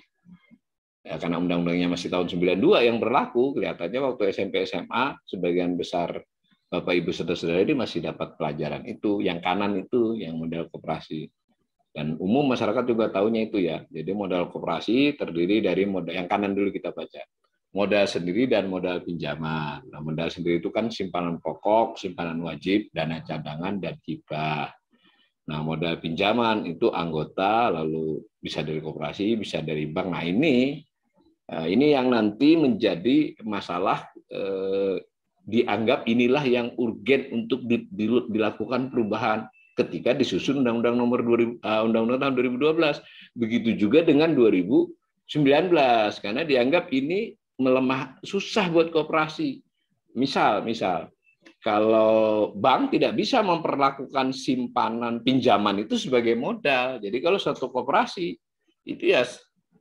ya karena undang-undangnya masih tahun 92 yang berlaku, kelihatannya waktu SMP SMA sebagian besar Bapak Ibu saudara-saudara ini masih dapat pelajaran itu, yang kanan itu yang modal koperasi. Dan umum masyarakat juga tahunya itu ya. Jadi modal koperasi terdiri dari modal yang kanan dulu kita baca. Modal sendiri dan modal pinjaman. Nah, modal sendiri itu kan simpanan pokok, simpanan wajib, dana cadangan dan hibah. Nah, modal pinjaman itu anggota, lalu bisa dari koperasi, bisa dari bank. Nah, ini yang nanti menjadi masalah, dianggap inilah yang urgen untuk dilakukan perubahan ketika disusun Undang-Undang Nomor Undang-Undang tahun 2012. Begitu juga dengan 2019, karena dianggap ini melemah, susah buat koperasi. Misal kalau bank tidak bisa memperlakukan simpanan pinjaman itu sebagai modal. Jadi kalau suatu koperasi itu ya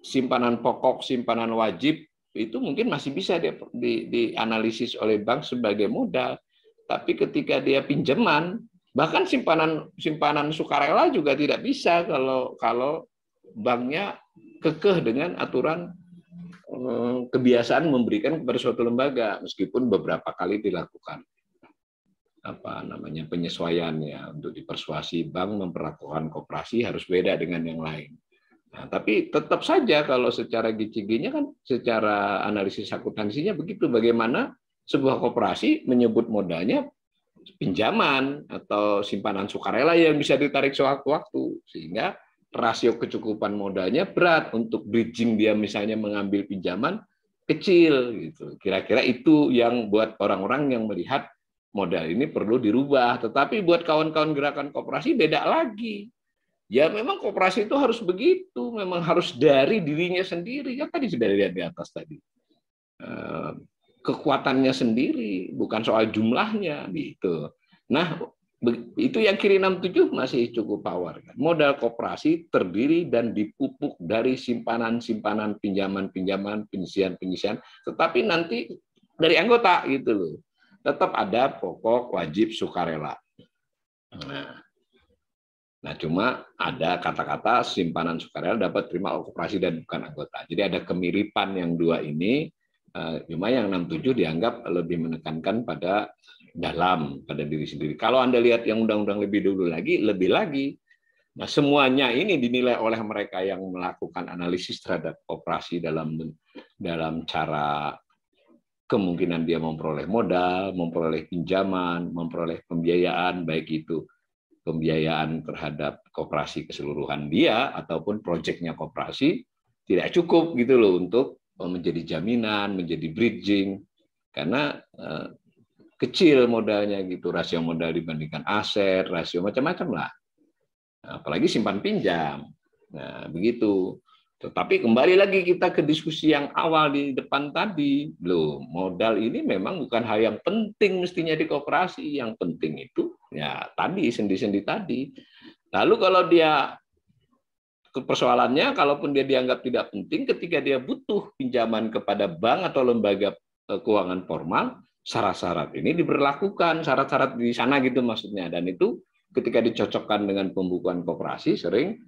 simpanan pokok, simpanan wajib itu mungkin masih bisa dianalisis oleh bank sebagai modal. Tapi ketika dia pinjaman, bahkan simpanan sukarela juga tidak bisa kalau banknya kekeh dengan aturan kebiasaan memberikan kepada suatu lembaga, meskipun beberapa kali dilakukan penyesuaian ya untuk dipersuasi bank memperlakukan koperasi harus beda dengan yang lain. Nah, tapi tetap saja kalau secara GCG-nya kan secara analisis akuntansinya begitu, bagaimana sebuah koperasi menyebut modalnya pinjaman atau simpanan sukarela yang bisa ditarik sewaktu-waktu, sehingga rasio kecukupan modalnya berat untuk bridging dia misalnya mengambil pinjaman kecil gitu. Kira-kira itu yang buat orang-orang yang melihat modal ini perlu dirubah. Tetapi buat kawan-kawan gerakan koperasi beda lagi. Ya memang koperasi itu harus begitu, memang harus dari dirinya sendiri. Ya tadi sudah lihat di atas tadi. Kekuatannya sendiri, bukan soal jumlahnya gitu. Nah, itu yang kiri 67 masih cukup power. Modal koperasi terdiri dan dipupuk dari simpanan-simpanan, pinjaman-pinjaman, penyisian-penyisian, tetapi nanti dari anggota gitu loh. Tetap ada pokok, wajib, sukarela. Nah, cuma ada kata-kata simpanan sukarela dapat terima oleh koperasi dan bukan anggota. Jadi ada kemiripan yang dua ini, cuma yang 67 dianggap lebih menekankan pada dalam, pada diri sendiri. Kalau Anda lihat yang undang-undang lebih dulu lagi, lebih lagi. Nah, semuanya ini dinilai oleh mereka yang melakukan analisis terhadap koperasi dalam cara kemungkinan dia memperoleh modal, memperoleh pinjaman, memperoleh pembiayaan, baik itu pembiayaan terhadap koperasi keseluruhan dia ataupun proyeknya koperasi, tidak cukup gitu loh untuk menjadi jaminan, menjadi bridging, karena kecil modalnya gitu, rasio modal dibandingkan aset, rasio macam-macam lah. Apalagi simpan pinjam. Nah, begitu. Tetapi kembali lagi kita ke diskusi yang awal di depan tadi. Loh, modal ini memang bukan hal yang penting mestinya di koperasi. Yang penting itu ya tadi sendi-sendi tadi. Lalu kalau dia persoalannya, kalaupun dia dianggap tidak penting, ketika dia butuh pinjaman kepada bank atau lembaga keuangan formal, syarat-syarat ini diberlakukan, syarat-syarat di sana gitu maksudnya. Dan itu ketika dicocokkan dengan pembukuan koperasi sering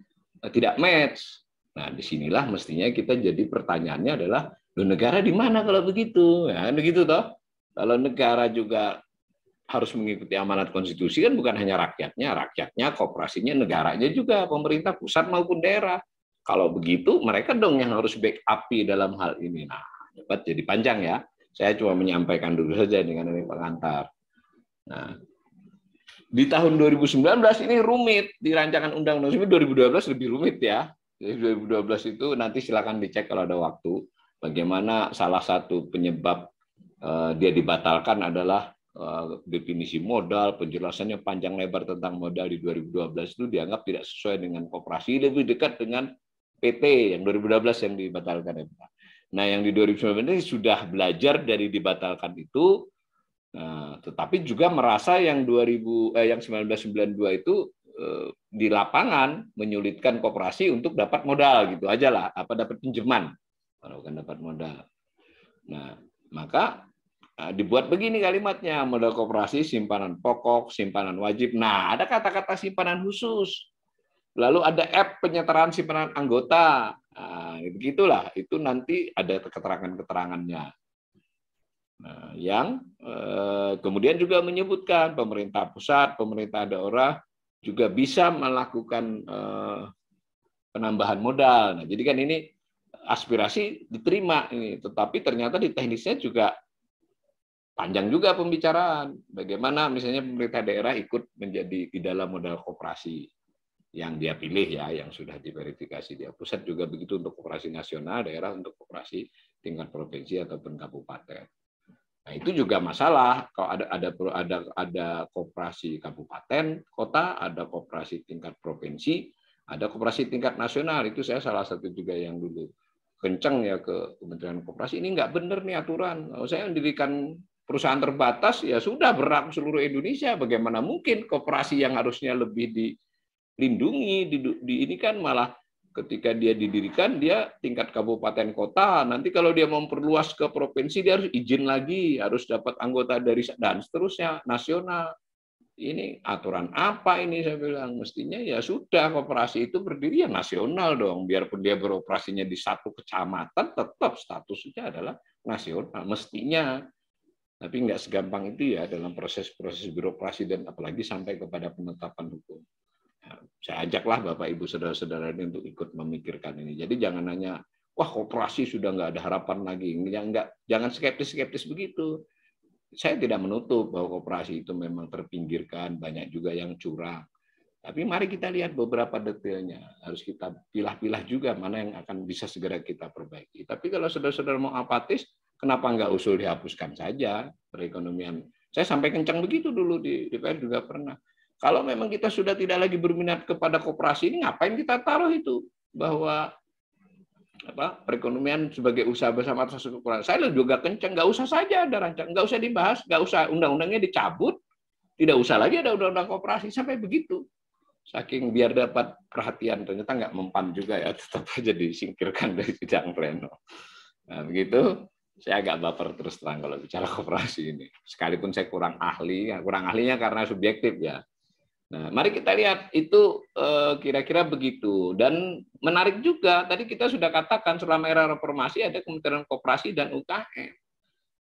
tidak match. Nah, disinilah mestinya kita jadi pertanyaannya adalah, loh, negara di mana kalau begitu? Ya, begitu toh. Kalau negara juga harus mengikuti amanat konstitusi, kan bukan hanya rakyatnya, koperasinya, negaranya juga, pemerintah pusat maupun daerah. Kalau begitu, mereka dong yang harus backup dalam hal ini. Nah, dapat jadi panjang ya. Saya cuma menyampaikan dulu saja dengan ini pengantar. Nah, di tahun 2019 ini rumit di rancangan undang-undang. 2012 lebih rumit ya. Jadi 2012 itu nanti silakan dicek kalau ada waktu. Bagaimana salah satu penyebab dia dibatalkan adalah definisi modal, penjelasannya panjang lebar tentang modal di 2012 itu dianggap tidak sesuai dengan koperasi, lebih dekat dengan PT yang 2012 yang dibatalkan. Nah, yang di 2019 ini sudah belajar dari dibatalkan itu, tetapi juga merasa yang 1992 itu di lapangan menyulitkan koperasi untuk dapat modal gitu aja lah, dapat pinjaman, bukan dapat modal. Nah, maka dibuat begini kalimatnya, modal koperasi, simpanan pokok, simpanan wajib. Nah, ada kata-kata simpanan khusus. Lalu ada app penyetaraan simpanan anggota. Nah, begitulah, itu nanti ada keterangan-keterangannya. Nah, yang kemudian juga menyebutkan pemerintah pusat, pemerintah daerah juga bisa melakukan penambahan modal. Nah, jadi kan ini aspirasi diterima ini, tetapi ternyata di teknisnya juga panjang juga pembicaraan. Bagaimana misalnya pemerintah daerah ikut menjadi di dalam modal koperasi yang dia pilih ya, yang sudah diverifikasi dia. Pusat juga begitu untuk koperasi nasional, daerah untuk koperasi tingkat provinsi ataupun kabupaten. Nah, itu juga masalah kalau ada koperasi kabupaten, kota, ada koperasi tingkat provinsi, ada koperasi tingkat nasional. Itu saya salah satu juga yang dulu kencang ya ke Kementerian Koperasi, ini nggak benar nih aturan. Kalau saya mendirikan perusahaan terbatas ya sudah berlaku seluruh Indonesia. Bagaimana mungkin koperasi yang harusnya lebih dilindungi ini kan malah ketika dia didirikan dia tingkat kabupaten kota, nanti kalau dia memperluas ke provinsi dia harus izin lagi, harus dapat anggota dari dan seterusnya nasional. Ini aturan apa ini, saya bilang mestinya ya sudah koperasi itu berdiri ya nasional dong, biarpun dia beroperasinya di satu kecamatan tetap statusnya adalah nasional mestinya. Tapi nggak segampang itu ya dalam proses-proses birokrasi dan apalagi sampai kepada penetapan hukum. Nah, saya ajaklah Bapak Ibu saudara-saudara ini untuk ikut memikirkan ini. Jadi jangan hanya wah koperasi sudah nggak ada harapan lagi, jangan skeptis-skeptis begitu. saya tidak menutup bahwa koperasi itu memang terpinggirkan, banyak juga yang curang. Tapi mari kita lihat beberapa detailnya. Harus kita pilah-pilah juga mana yang akan bisa segera kita perbaiki. Tapi kalau saudara-saudara mau apatis, kenapa nggak usul dihapuskan saja perekonomian? Saya sampai kencang begitu dulu di DPR juga pernah. Kalau memang kita sudah tidak lagi berminat kepada koperasi ini, ngapain kita taruh itu? Bahwa perekonomian sebagai usaha bersama atas kekurangan. Saya juga kencang, nggak usah saja ada rancang, nggak usah dibahas, nggak usah undang-undangnya dicabut, tidak usah lagi ada undang-undang koperasi, sampai begitu. Saking biar dapat perhatian, ternyata nggak mempan juga ya, tetap aja disingkirkan dari sidang pleno. Nah, begitu, saya agak baper terus terang kalau bicara koperasi ini. Sekalipun saya kurang ahlinya karena subjektif ya. Nah, mari kita lihat itu kira-kira begitu. Dan menarik juga, tadi kita sudah katakan selama era reformasi ada Kementerian Koperasi dan UKM.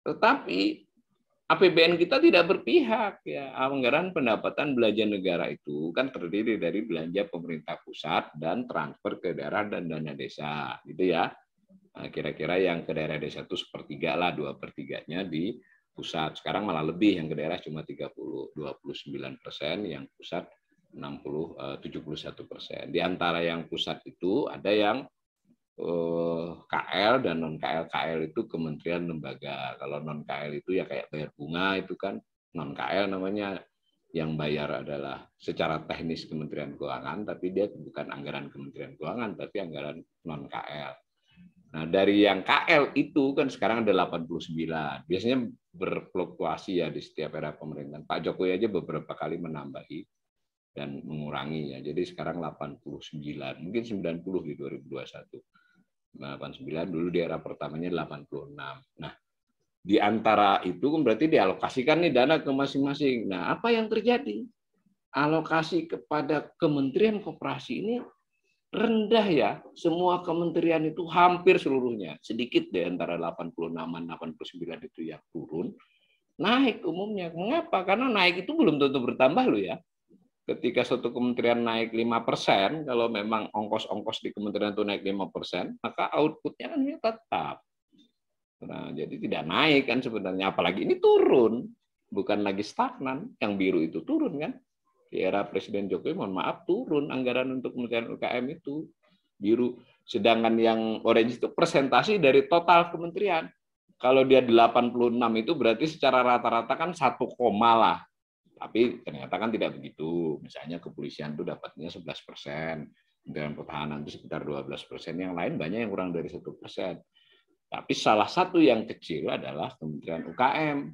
Tetapi APBN kita tidak berpihak ya. Anggaran pendapatan belanja negara itu kan terdiri dari belanja pemerintah pusat dan transfer ke daerah dan dana desa, gitu ya. Nah, kira-kira yang ke daerah desa itu 1/3 lah, 2/3-nya di pusat. Sekarang malah lebih, yang ke daerah cuma 29%, yang pusat 71%. Di antara yang pusat itu ada yang KL dan non KL. KL itu kementerian lembaga. Kalau non KL itu ya kayak bayar bunga, itu kan non KL namanya. Yang bayar adalah secara teknis Kementerian Keuangan, tapi dia bukan anggaran Kementerian Keuangan, tapi anggaran non KL. Nah, dari yang KL itu kan sekarang ada 89. Biasanya berfluktuasi ya di setiap era pemerintahan. Pak Jokowi aja beberapa kali menambahi dan mengurangi ya. Jadi sekarang 89, mungkin 90 di 2021. 89 dulu di era pertamanya 86. Nah, di antara itu kan berarti dialokasikan nih dana ke masing-masing. Nah, apa yang terjadi? Alokasi kepada Kementerian Koperasi ini rendah ya. Semua kementerian itu hampir seluruhnya. Sedikit deh antara 86-an 89 itu yang turun. Naik umumnya. Mengapa? Karena naik itu belum tentu bertambah loh ya. Ketika suatu kementerian naik 5%, kalau memang ongkos-ongkos di kementerian itu naik 5%, maka outputnya kan tetap. Nah, jadi tidak naik kan sebenarnya. Apalagi ini turun, bukan lagi stagnan. Yang biru itu turun kan. Di era Presiden Jokowi, mohon maaf, turun anggaran untuk kementerian UKM itu. Biru. Sedangkan yang orange itu presentasi dari total kementerian. Kalau dia 86 itu berarti secara rata-rata kan 1, lah. Tapi ternyata kan tidak begitu. Misalnya kepolisian itu dapatnya 11%, Kementerian Pertahanan itu sekitar 12%, yang lain banyak yang kurang dari 1%. Tapi salah satu yang kecil adalah Kementerian UKM.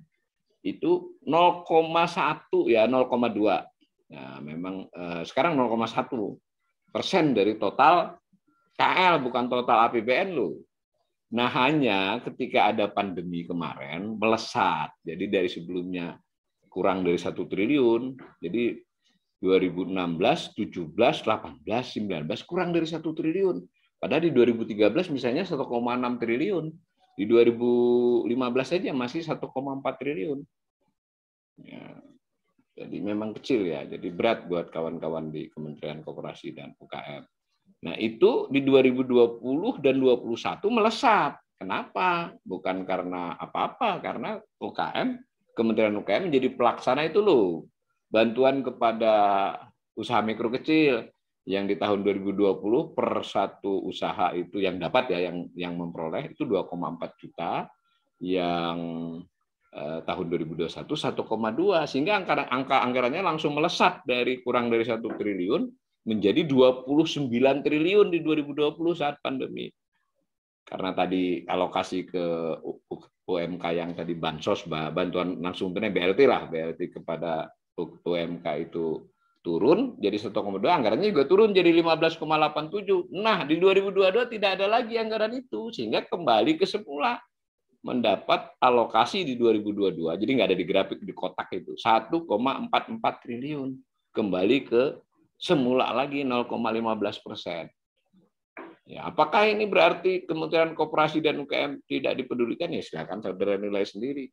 Itu 0,1 ya, 0,2. Nah, memang sekarang 0,1% dari total KL, bukan total APBN loh. Nah, hanya ketika ada pandemi kemarin melesat. Jadi dari sebelumnya kurang dari 1 triliun. Jadi 2016, 17, 18, 19 kurang dari 1 triliun. Padahal di 2013 misalnya 1,6 triliun. Di 2015 saja masih 1,4 triliun. Ya, jadi memang kecil ya. Jadi berat buat kawan-kawan di Kementerian Koperasi dan UKM. Nah, itu di 2020 dan 2021 melesat. Kenapa? Bukan karena apa-apa, karena Kementerian UKM menjadi pelaksana itu loh. Bantuan kepada usaha mikro kecil yang di tahun 2020 per satu usaha itu yang dapat ya, yang memperoleh itu 2,4 juta, yang tahun 2021 1,2, sehingga angka anggarannya langsung melesat dari kurang dari 1 triliun menjadi 29 triliun di 2020 saat pandemi. Karena tadi alokasi ke UMK yang tadi bansos, bantuan langsung tunai BLT lah, BLT kepada UMK itu turun jadi 1,2, anggarannya juga turun jadi 15,87. Nah, di 2022 tidak ada lagi anggaran itu, sehingga kembali ke semula mendapat alokasi di 2022. Jadi nggak ada di grafik di kotak itu. 1,44 triliun. Kembali ke semula lagi 0,15%. Ya, apakah ini berarti Kementerian Koperasi dan UKM tidak dipedulikan? Ya silakan saudara nilai sendiri.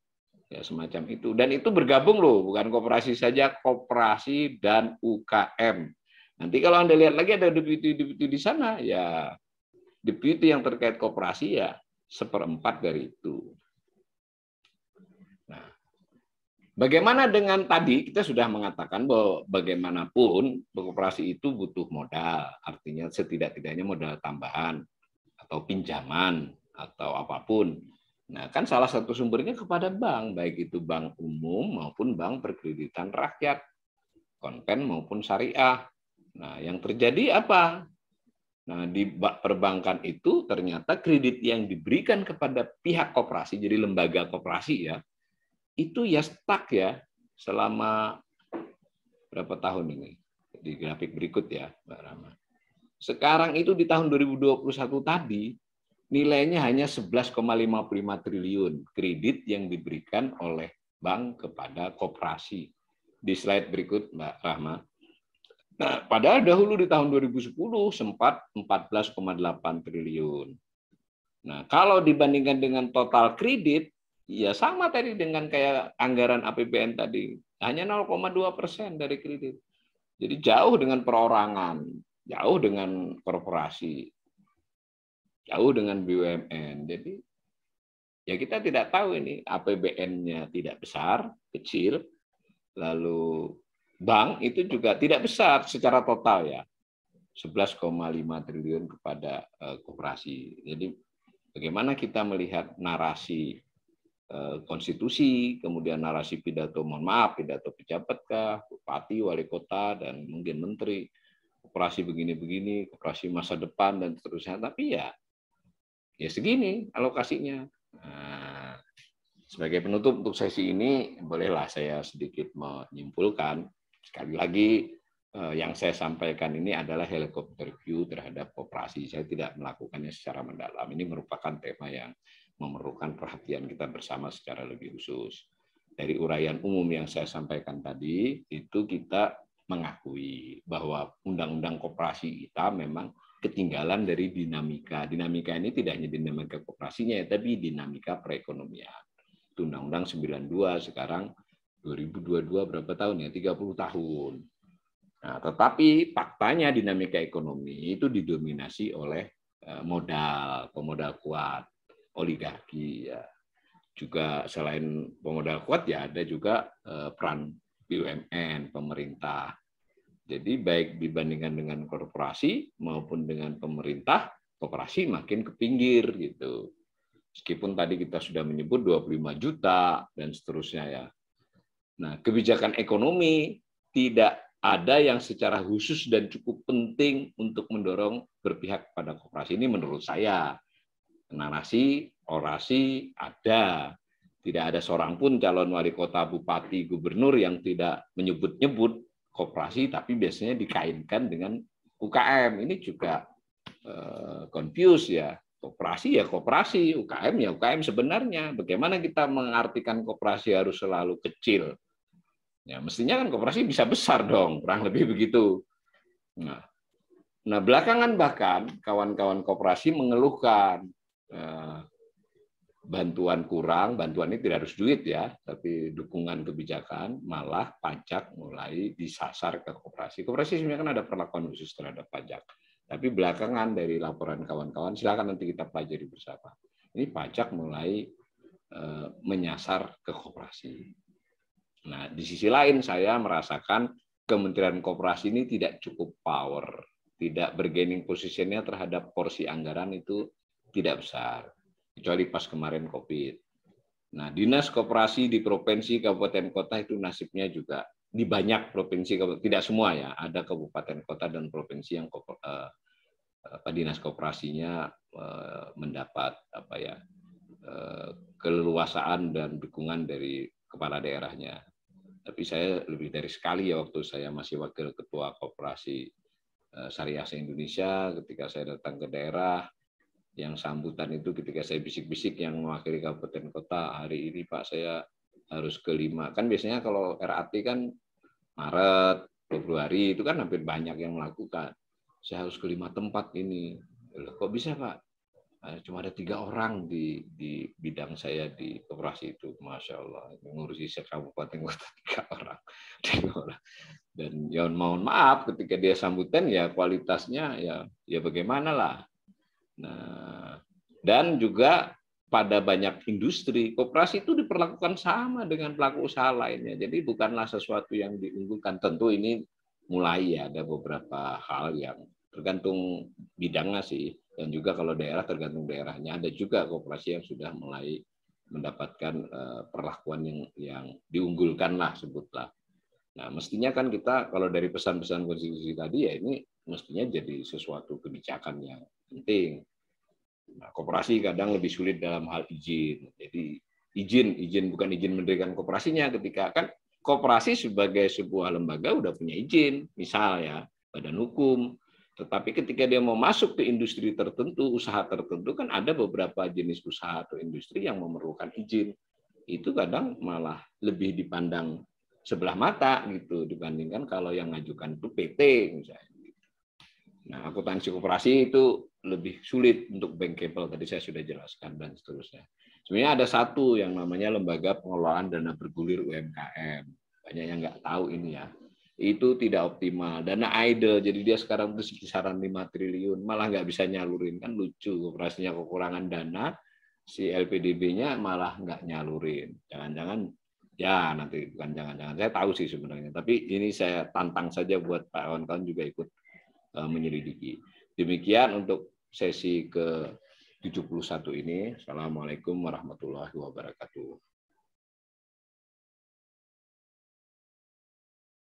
Ya semacam itu. Dan itu bergabung loh, bukan koperasi saja, koperasi dan UKM. Nanti kalau Anda lihat lagi ada deputi di sana, ya deputi yang terkait koperasi ya 1/4 dari itu. Nah, Bagaimana dengan tadi kita sudah mengatakan bahwa bagaimanapun koperasi itu butuh modal, artinya setidak-tidaknya modal tambahan atau pinjaman atau apapun. Nah, kan salah satu sumbernya kepada bank, baik itu bank umum maupun bank perkreditan rakyat, konven maupun syariah. Nah, yang terjadi apa? Nah, di perbankan itu ternyata kredit yang diberikan kepada pihak koperasi, jadi lembaga koperasi ya, itu ya stuck ya selama berapa tahun ini. Di grafik berikut ya, Mbak Rama. Sekarang itu di tahun 2021 tadi, nilainya hanya 11,55 triliun kredit yang diberikan oleh bank kepada koperasi. Di slide berikut, Mbak Rahma. Nah, padahal dahulu di tahun 2010 sempat 14,8 triliun. Nah, kalau dibandingkan dengan total kredit, ya sama tadi dengan kayak anggaran APBN tadi, hanya 0,2% dari kredit. Jadi jauh dengan perorangan, jauh dengan korporasi, jauh dengan BUMN. Jadi ya kita tidak tahu ini APBN-nya tidak besar, kecil, lalu bank itu juga tidak besar secara total ya, 11,5 triliun kepada koperasi. Jadi bagaimana kita melihat narasi konstitusi, kemudian narasi pidato, mohon maaf, pidato pejabat kah, bupati, wali kota, dan mungkin menteri, koperasi begini-begini, koperasi masa depan, dan seterusnya. Tapi ya segini alokasinya. Nah, sebagai penutup untuk sesi ini, bolehlah saya sedikit menyimpulkan. Sekali lagi, yang saya sampaikan ini adalah helikopter view terhadap koperasi. Saya tidak melakukannya secara mendalam. Ini merupakan tema yang memerlukan perhatian kita bersama secara lebih khusus. Dari uraian umum yang saya sampaikan tadi, itu kita mengakui bahwa undang-undang koperasi kita memang ketinggalan dari dinamika. Dinamika ini tidak hanya dinamika koperasinya, tapi dinamika perekonomian. Itu Undang-Undang 92, sekarang 2022 berapa tahun ya? 30 tahun. Nah, tetapi faktanya dinamika ekonomi itu didominasi oleh modal, pemodal kuat, oligarki ya. Juga selain pemodal kuat ya ada juga peran BUMN, pemerintah. Jadi baik dibandingkan dengan korporasi maupun dengan pemerintah, koperasi makin ke pinggir gitu. Meskipun tadi kita sudah menyebut 25 juta dan seterusnya ya. Nah, kebijakan ekonomi tidak ada yang secara khusus dan cukup penting untuk mendorong berpihak pada koperasi. Ini menurut saya. Narasi, orasi ada. Tidak ada seorang pun calon wali kota, bupati, gubernur yang tidak menyebut-nyebut koperasi, tapi biasanya dikaitkan dengan UKM. Ini juga confuse ya. Koperasi ya koperasi, UKM ya UKM sebenarnya. Bagaimana kita mengartikan koperasi harus selalu kecil? Ya mestinya kan koperasi bisa besar dong, kurang lebih begitu. Nah belakangan bahkan kawan-kawan koperasi mengeluhkan bantuan kurang, bantuan ini tidak harus duit ya, tapi dukungan kebijakan, malah pajak mulai disasar ke koperasi. Koperasi sebenarnya kan ada perlakuan khusus terhadap pajak. Tapi belakangan dari laporan kawan-kawan, silakan nanti kita pelajari bersama. Ini pajak mulai menyasar ke koperasi. Nah, di sisi lain saya merasakan Kementerian Koperasi ini tidak cukup power, tidak bargaining positionnya terhadap porsi anggaran itu tidak besar, kecuali pas kemarin COVID. Nah, dinas koperasi di provinsi, kabupaten, kota itu nasibnya juga di banyak provinsi, tidak semua ya, ada kabupaten, kota, dan provinsi yang dinas koperasinya mendapat keleluasaan dan dukungan dari kepala daerahnya. Tapi saya lebih dari sekali ya waktu saya masih wakil ketua koperasi Syariah se-Indonesia, ketika saya datang ke daerah, yang sambutan itu ketika saya bisik-bisik yang mewakili kabupaten kota, hari ini Pak saya harus ke 5. Kan biasanya kalau RAT kan Maret, Februari itu kan hampir banyak yang melakukan. Saya harus ke 5 tempat ini. Loh, kok bisa Pak? Cuma ada 3 orang di bidang saya di koperasi itu. Masya Allah. Ngurusi sekabupaten kota 3 orang. Dan ya mohon maaf ketika dia sambutan ya kualitasnya ya bagaimana lah. Nah, dan juga pada banyak industri, koperasi itu diperlakukan sama dengan pelaku usaha lainnya. Jadi bukanlah sesuatu yang diunggulkan. Tentu ini mulai ya ada beberapa hal yang tergantung bidangnya sih, dan juga kalau daerah tergantung daerahnya. Ada juga koperasi yang sudah mulai mendapatkan perlakuan yang diunggulkan lah, sebutlah. Nah, mestinya kan kita kalau dari pesan-pesan konstitusi tadi ya ini mestinya jadi sesuatu kebijakan yang penting. Nah, koperasi kadang lebih sulit dalam hal izin. Jadi izin bukan izin mendirikan koperasinya, ketika kan koperasi sebagai sebuah lembaga udah punya izin, misal ya badan hukum. Tetapi ketika dia mau masuk ke industri tertentu, usaha tertentu, kan ada beberapa jenis usaha atau industri yang memerlukan izin. Itu kadang malah lebih dipandang sebelah mata gitu dibandingkan kalau yang ngajukan itu PT misalnya. Nah, akuntansi koperasi itu lebih sulit untuk bankable, tadi saya sudah jelaskan, dan seterusnya. Sebenarnya ada satu yang namanya Lembaga Pengelolaan Dana Bergulir UMKM. Banyak yang nggak tahu ini ya. Itu tidak optimal. Dana idle, jadi dia sekarang itu kisaran 5 triliun, malah nggak bisa nyalurin. Kan lucu, koperasinya kekurangan dana, si LPDB-nya malah nggak nyalurin. Jangan-jangan, ya nanti bukan jangan-jangan, saya tahu sih sebenarnya. Tapi ini saya tantang saja buat Pak kawan-kawan juga ikut menyelidiki. Demikian untuk sesi ke-71 ini. Assalamualaikum warahmatullahi wabarakatuh.